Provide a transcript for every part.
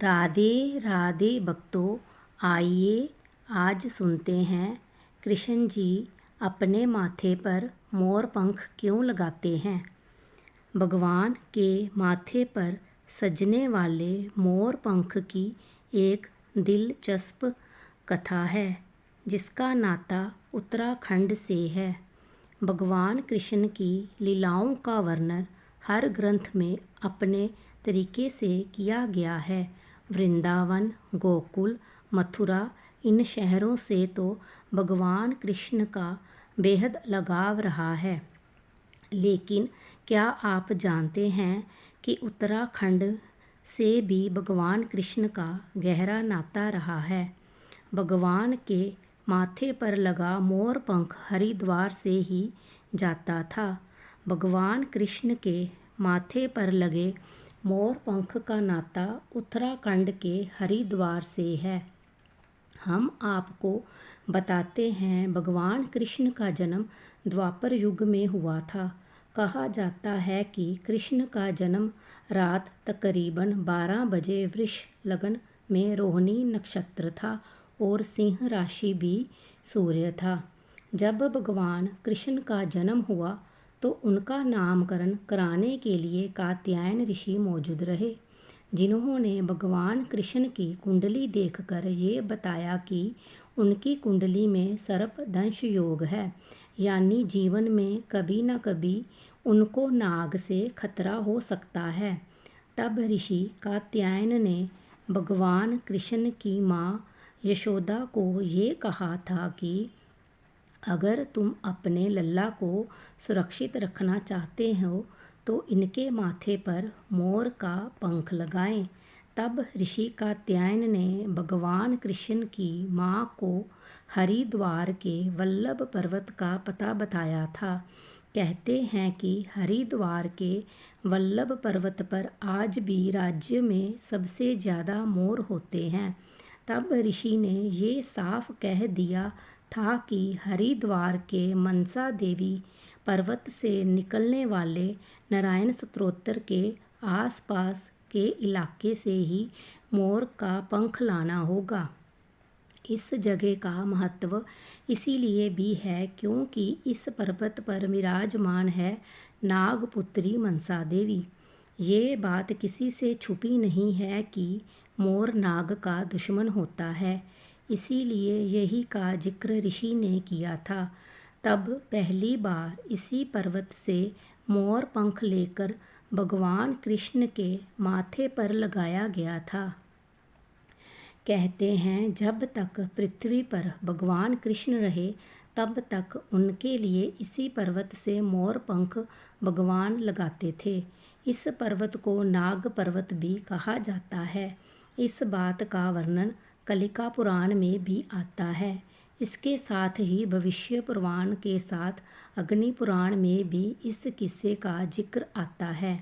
राधे राधे भक्तों, आइए आज सुनते हैं कृष्ण जी अपने माथे पर मोर पंख क्यों लगाते हैं। भगवान के माथे पर सजने वाले मोर पंख की एक दिलचस्प कथा है जिसका नाता उत्तराखंड से है। भगवान कृष्ण की लीलाओं का वर्णन हर ग्रंथ में अपने तरीके से किया गया है। वृंदावन, गोकुल, मथुरा, इन शहरों से तो भगवान कृष्ण का बेहद लगाव रहा है। लेकिन क्या आप जानते हैं कि उत्तराखंड से भी भगवान कृष्ण का गहरा नाता रहा है। भगवान के माथे पर लगा मोर पंख हरिद्वार से ही जाता था। भगवान कृष्ण के माथे पर लगे मोर पंख का नाता उत्तराखंड के हरिद्वार से है। हम आपको बताते हैं, भगवान कृष्ण का जन्म द्वापर युग में हुआ था। कहा जाता है कि कृष्ण का जन्म रात तकरीबन 12 बजे वृष लगन में रोहिणी नक्षत्र था और सिंह राशि भी सूर्य था। जब भगवान कृष्ण का जन्म हुआ तो उनका नामकरण कराने के लिए कात्यायन ऋषि मौजूद रहे, जिन्होंने भगवान कृष्ण की कुंडली देखकर ये बताया कि उनकी कुंडली में सर्पदंश योग है, यानी जीवन में कभी न कभी उनको नाग से खतरा हो सकता है। तब ऋषि कात्यायन ने भगवान कृष्ण की माँ यशोदा को ये कहा था कि अगर तुम अपने लल्ला को सुरक्षित रखना चाहते हो तो इनके माथे पर मोर का पंख लगाएं। तब ऋषि कात्यायन ने भगवान कृष्ण की माँ को हरिद्वार के वल्लभ पर्वत का पता बताया था। कहते हैं कि हरिद्वार के वल्लभ पर्वत पर आज भी राज्य में सबसे ज़्यादा मोर होते हैं। तब ऋषि ने ये साफ कह दिया था कि हरिद्वार के मनसा देवी पर्वत से निकलने वाले नारायण स्तोत्र के आसपास के इलाके से ही मोर का पंख लाना होगा। इस जगह का महत्व इसीलिए भी है क्योंकि इस पर्वत पर विराजमान है नागपुत्री मनसा देवी। ये बात किसी से छुपी नहीं है कि मोर नाग का दुश्मन होता है, इसीलिए यही का जिक्र ऋषि ने किया था। तब पहली बार इसी पर्वत से मोर पंख लेकर भगवान कृष्ण के माथे पर लगाया गया था। कहते हैं जब तक पृथ्वी पर भगवान कृष्ण रहे तब तक उनके लिए इसी पर्वत से मोर पंख भगवान लगाते थे। इस पर्वत को नाग पर्वत भी कहा जाता है। इस बात का वर्णन कलिका पुराण में भी आता है। इसके साथ ही भविष्य पुराण के साथ अग्नि पुराण में भी इस किस्से का जिक्र आता है।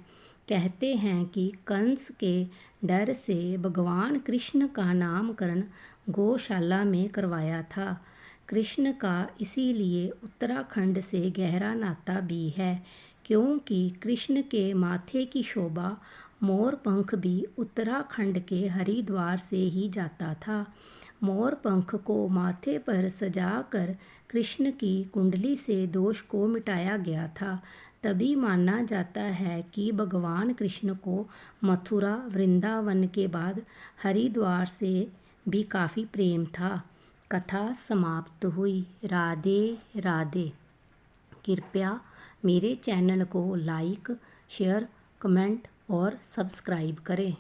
कहते हैं कि कंस के डर से भगवान कृष्ण का नामकरण गौशाला में करवाया था। कृष्ण का इसीलिए उत्तराखंड से गहरा नाता भी है क्योंकि कृष्ण के माथे की शोभा मोर पंख भी उत्तराखंड के हरिद्वार से ही जाता था। मोर पंख को माथे पर सजाकर कृष्ण की कुंडली से दोष को मिटाया गया था। तभी माना जाता है कि भगवान कृष्ण को मथुरा, वृंदावन के बाद हरिद्वार से भी काफ़ी प्रेम था। कथा समाप्त हुई। राधे राधे। कृपया मेरे चैनल को लाइक, शेयर, कमेंट और सब्सक्राइब करें।